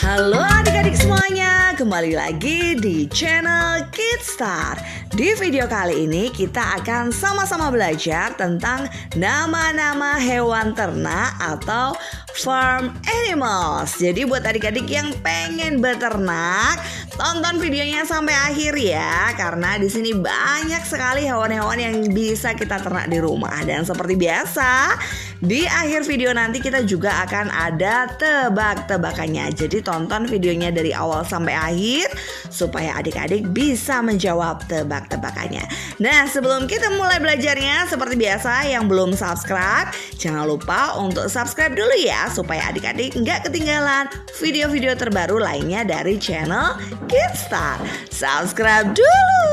Halo adik-adik semuanya, kembali lagi di channel Kidstar. Di video kali ini kita akan sama-sama belajar tentang nama-nama hewan ternak atau farm animals. Jadi buat adik-adik yang pengen beternak, tonton videonya sampai akhir ya, karena di sini banyak sekali hewan-hewan yang bisa kita ternak di rumah. Dan seperti biasa, di akhir video nanti kita juga akan ada tebak-tebakannya. Jadi tonton videonya dari awal sampai akhir supaya adik-adik bisa menjawab tebak-tebakannya. Nah, sebelum kita mulai belajarnya, seperti biasa yang belum subscribe, jangan lupa untuk subscribe dulu ya, supaya adik-adik nggak ketinggalan video-video terbaru lainnya dari channel Kidstar. Subscribe dulu.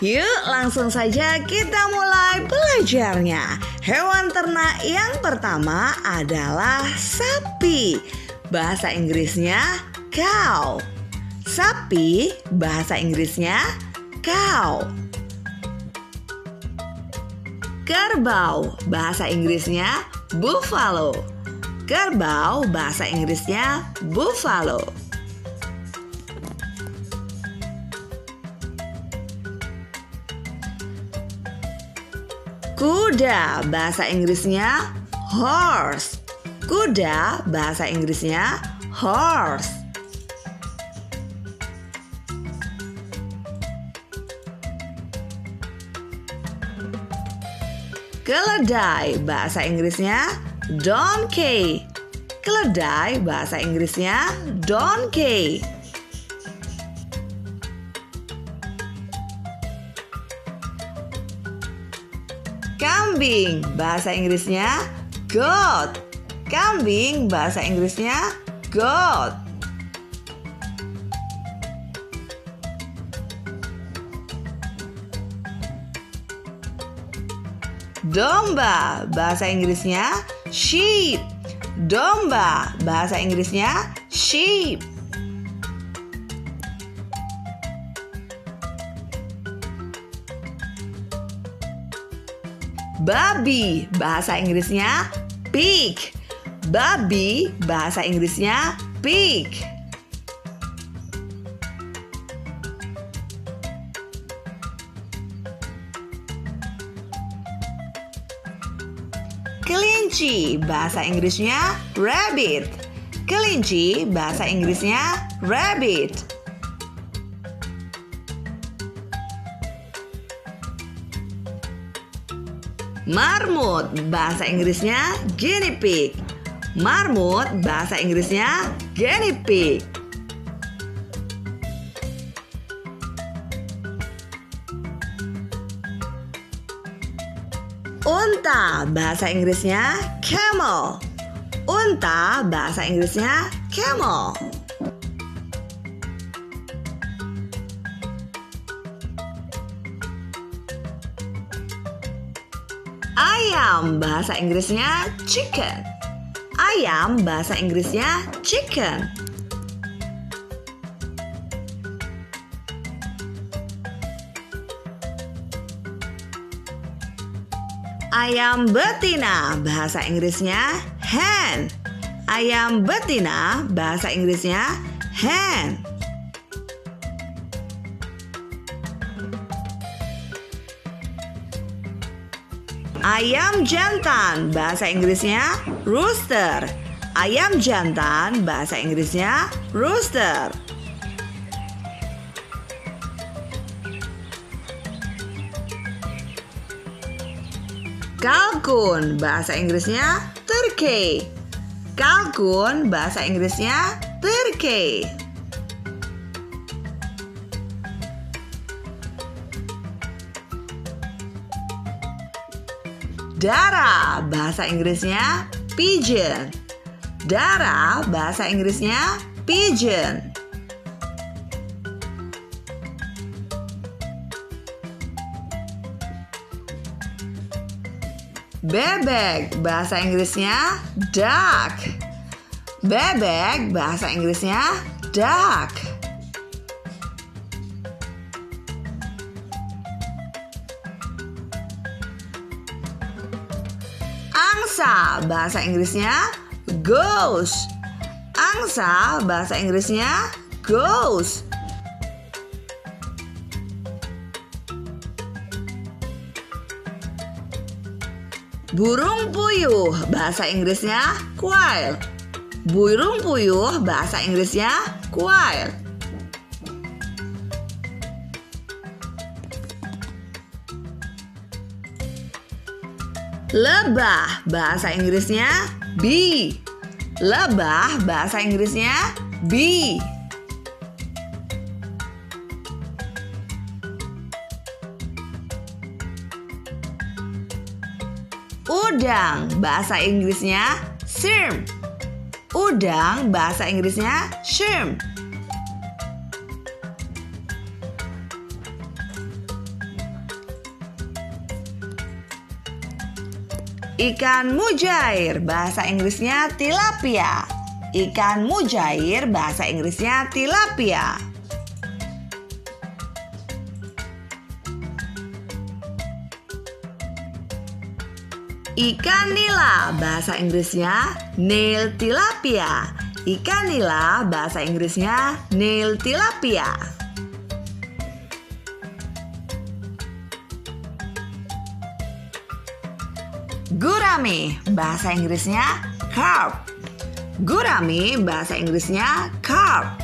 Yuk langsung saja kita mulai belajarnya. Hewan ternak yang pertama adalah sapi. Bahasa Inggrisnya cow. Sapi bahasa Inggrisnya cow. Kerbau bahasa Inggrisnya buffalo. Kerbau bahasa Inggrisnya buffalo. Kuda bahasa Inggrisnya horse. Kuda bahasa Inggrisnya horse. Keledai bahasa Inggrisnya donkey. Keledai bahasa Inggrisnya donkey. Kambing bahasa Inggrisnya goat. Kambing bahasa Inggrisnya goat. Domba bahasa Inggrisnya sheep. Domba bahasa Inggrisnya sheep. Babi bahasa Inggrisnya pig. Babi bahasa Inggrisnya pig. Kelinci bahasa Inggrisnya rabbit. Kelinci bahasa Inggrisnya rabbit. Marmut bahasa Inggrisnya guinea pig. Marmut bahasa Inggrisnya guinea pig. Unta bahasa Inggrisnya camel. Unta bahasa Inggrisnya camel. Ayam bahasa Inggrisnya chicken. Ayam bahasa Inggrisnya chicken. Ayam betina bahasa Inggrisnya hen. Ayam betina bahasa Inggrisnya hen. Ayam jantan bahasa Inggrisnya rooster. Ayam jantan bahasa Inggrisnya rooster. Kalkun bahasa Inggrisnya turkey. Kalkun bahasa Inggrisnya turkey. Darah bahasa Inggrisnya pigeon. Darah bahasa Inggrisnya pigeon. Bebek bahasa Inggrisnya duck. Bebek bahasa Inggrisnya duck. Angsa bahasa Inggrisnya ghost. Angsa bahasa Inggrisnya ghost. Burung puyuh bahasa Inggrisnya quail. Burung puyuh bahasa Inggrisnya quail. Lebah bahasa Inggrisnya bee. Lebah bahasa Inggrisnya bee. Udang bahasa Inggrisnya shrimp. Udang bahasa Inggrisnya shrimp. Ikan mujair bahasa Inggrisnya tilapia. Ikan mujair bahasa Inggrisnya tilapia. Ikan nila bahasa Inggrisnya Nile tilapia. Ikan nila bahasa Inggrisnya Nile tilapia. Gurame bahasa Inggrisnya carp. Gurame bahasa Inggrisnya carp.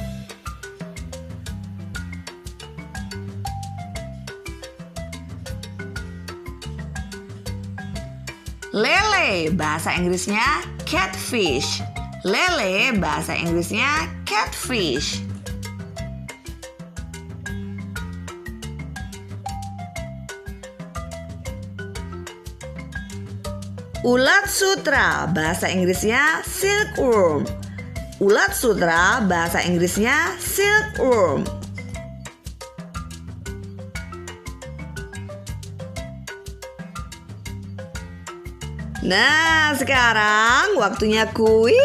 Lele bahasa Inggrisnya catfish. Lele bahasa Inggrisnya catfish. Ulat sutra bahasa Inggrisnya silkworm. Ulat sutra bahasa Inggrisnya silkworm. Nah, sekarang waktunya kuis.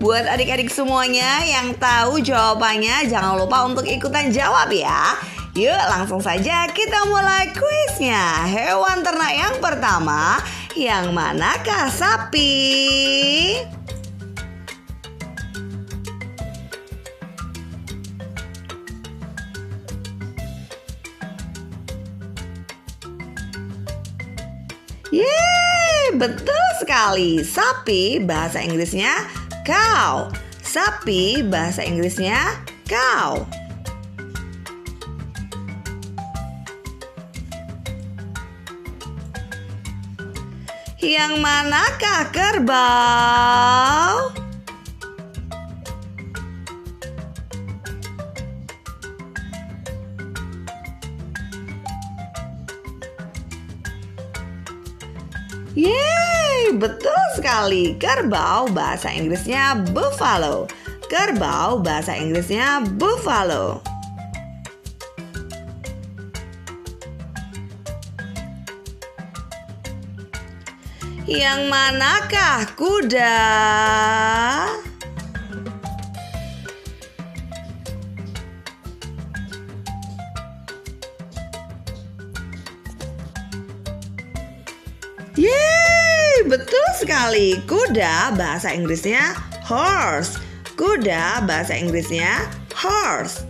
Buat adik-adik semuanya yang tahu jawabannya, jangan lupa untuk ikutan jawab ya. Yuk, langsung saja kita mulai kuisnya. Hewan ternak yang pertama, yang manakah sapi? Yeay, betul sekali. Sapi bahasa Inggrisnya cow. Sapi bahasa Inggrisnya cow. Yang manakah kerbau? Yeay, betul sekali. Kerbau bahasa Inggrisnya buffalo. Kerbau bahasa Inggrisnya buffalo. Yang manakah kuda? Yeay, betul sekali. Kuda bahasa Inggrisnya horse. Kuda bahasa Inggrisnya horse.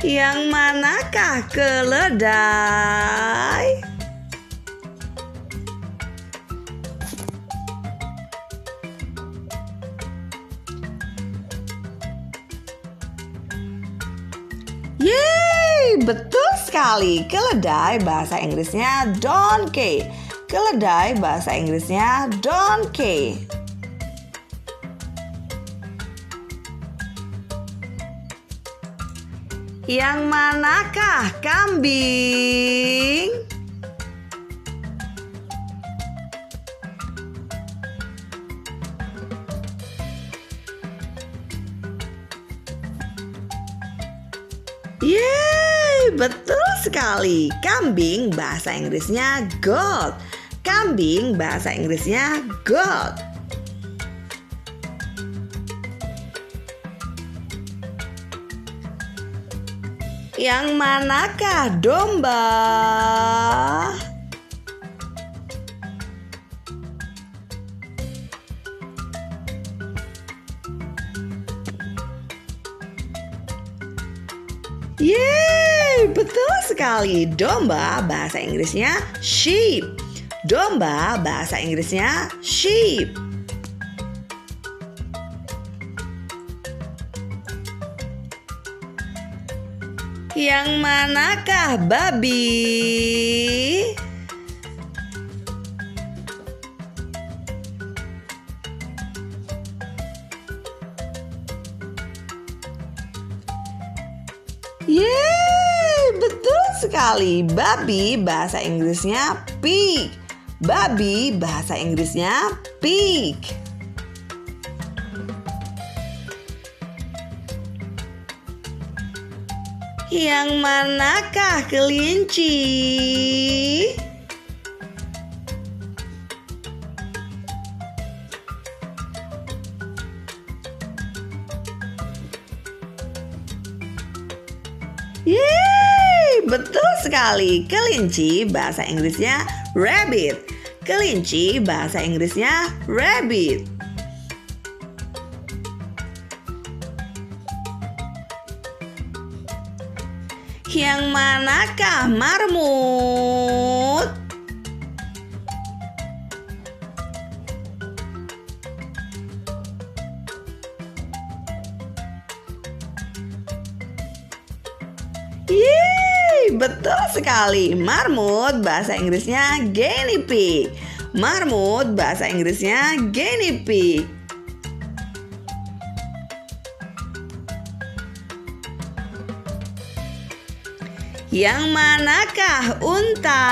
Yang manakah keledai? Yeay, betul sekali. Keledai bahasa Inggrisnya donkey. Keledai bahasa Inggrisnya donkey. Yang manakah kambing? Yeay, betul sekali. Kambing bahasa Inggrisnya goat. Kambing bahasa Inggrisnya goat. Yang manakah domba? Yeay, betul sekali. Domba bahasa Inggrisnya sheep. Domba bahasa Inggrisnya sheep. Yang manakah babi? Yeay, betul sekali. Babi bahasa Inggrisnya pig. Babi bahasa Inggrisnya pig. Yang manakah kelinci? Yeay, betul sekali. Kelinci bahasa Inggrisnya rabbit. Kelinci bahasa Inggrisnya rabbit. Yang manakah marmut? Yeay, betul sekali. Marmut bahasa Inggrisnya guinea pig. Marmut bahasa Inggrisnya guinea pig. Yang manakah unta?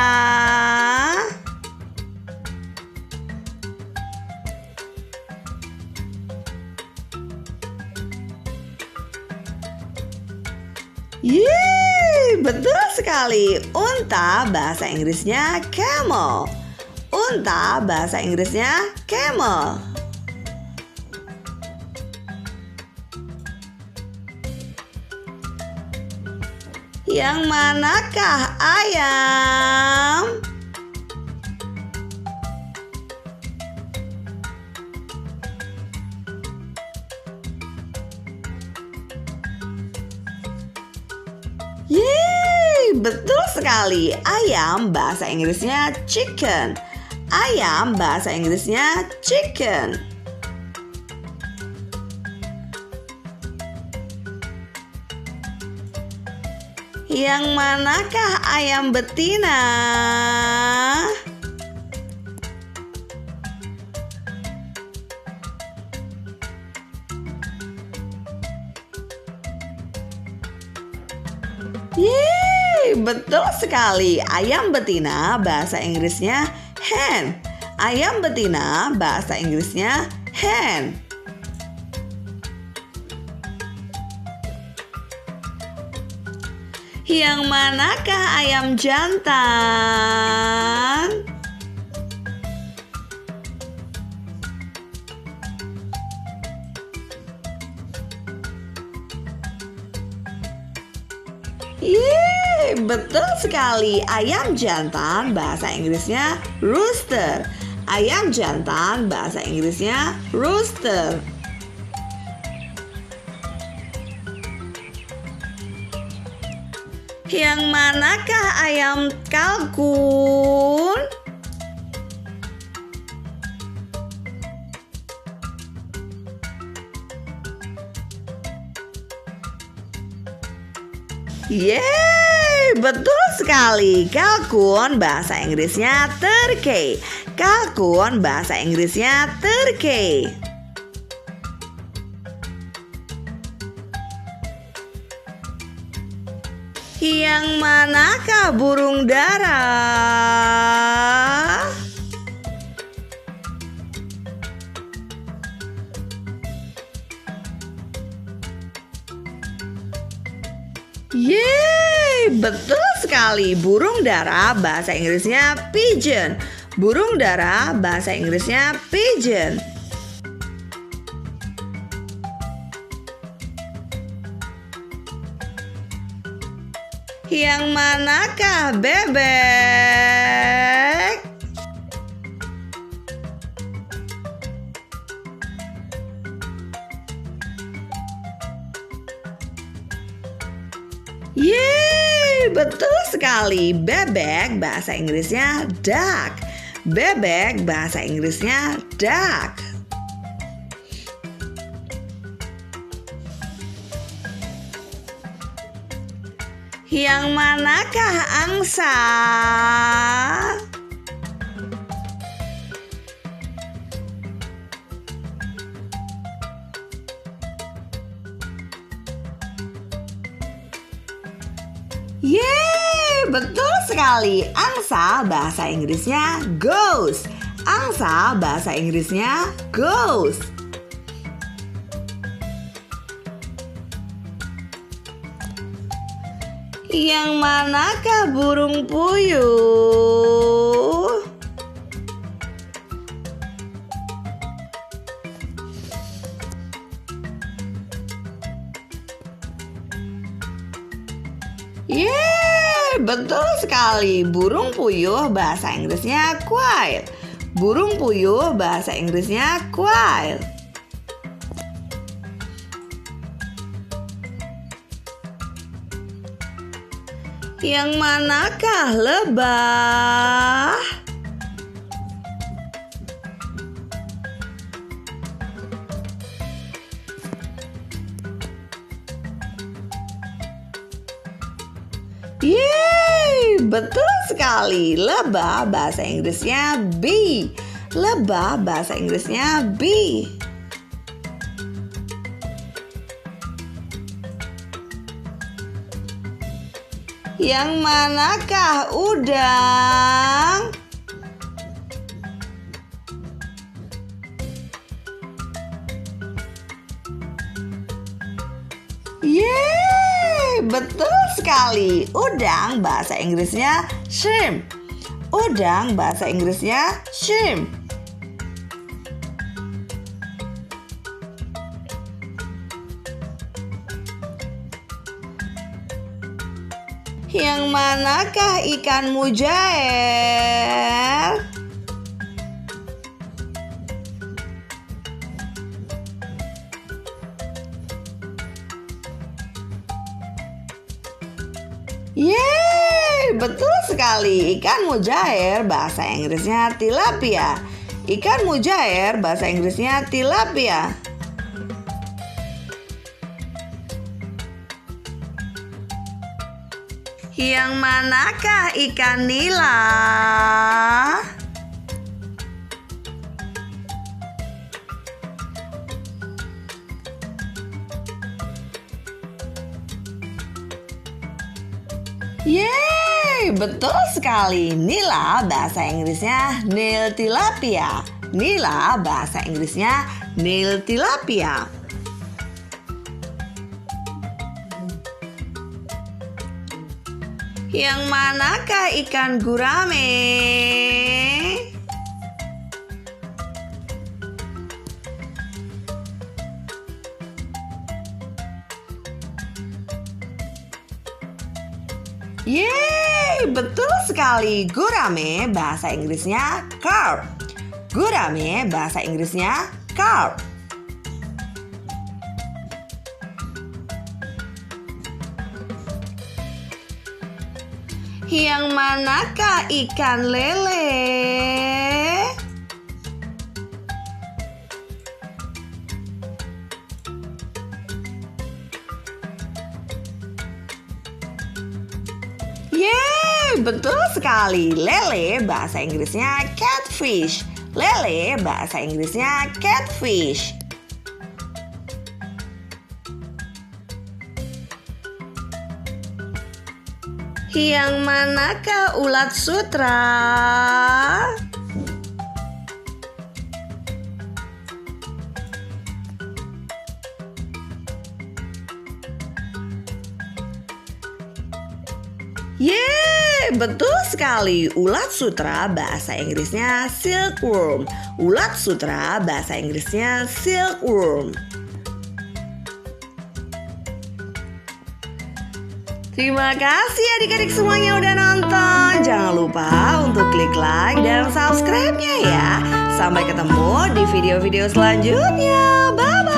Yeay, betul sekali. Unta bahasa Inggrisnya camel. Unta bahasa Inggrisnya camel. Yang manakah ayam? Yeay, betul sekali. Ayam bahasa Inggrisnya chicken. Ayam bahasa Inggrisnya chicken. Yang manakah ayam betina? Yeay, betul sekali. Ayam betina bahasa Inggrisnya hen. Ayam betina bahasa Inggrisnya hen. Yang manakah ayam jantan? Yeay, betul sekali. Ayam jantan bahasa Inggrisnya rooster. Ayam jantan bahasa Inggrisnya rooster. Yang manakah ayam kalkun? Yeay, betul sekali. Kalkun bahasa Inggrisnya turkey. Kalkun bahasa Inggrisnya turkey. Yang manakah burung dara? Yeay, betul sekali. Burung dara bahasa Inggrisnya pigeon. Burung dara bahasa Inggrisnya pigeon. Yang manakah bebek? Yeay, betul sekali. Bebek bahasa Inggrisnya duck. Bebek bahasa Inggrisnya duck. Yang manakah angsa? Yeay, betul sekali. Angsa bahasa Inggrisnya goose. Angsa bahasa Inggrisnya goose. Yang manakah burung puyuh? Yeay, betul sekali. Burung puyuh bahasa Inggrisnya quail. Burung puyuh bahasa Inggrisnya quail. Yang manakah lebah? Yeay, betul sekali. Lebah bahasa Inggrisnya bee. Lebah bahasa Inggrisnya bee. Yang manakah udang? Yeay, betul sekali. Udang bahasa Inggrisnya shrimp. Udang bahasa Inggrisnya shrimp. Yang manakah ikan mujair? Yeay, betul sekali. Ikan mujair bahasa Inggrisnya tilapia. Ikan mujair bahasa Inggrisnya tilapia. Yang manakah ikan nila? Yeay, betul sekali. Nila bahasa Inggrisnya Nil tilapia. Nila bahasa Inggrisnya Nil tilapia. Yang manakah ikan gurame? Yeay, betul sekali. Gurame bahasa Inggrisnya carp. Gurame bahasa Inggrisnya carp. Yang manakah ikan lele? Yeay, betul sekali. Lele bahasa Inggrisnya catfish. Lele bahasa Inggrisnya catfish. Yang manakah ulat sutra? Yeay, betul sekali. Ulat sutra bahasa Inggrisnya silkworm. Ulat sutra bahasa Inggrisnya silkworm. Terima kasih adik-adik semuanya udah nonton. Jangan lupa untuk klik like dan subscribe-nya ya. Sampai ketemu di video-video selanjutnya. Bye-bye.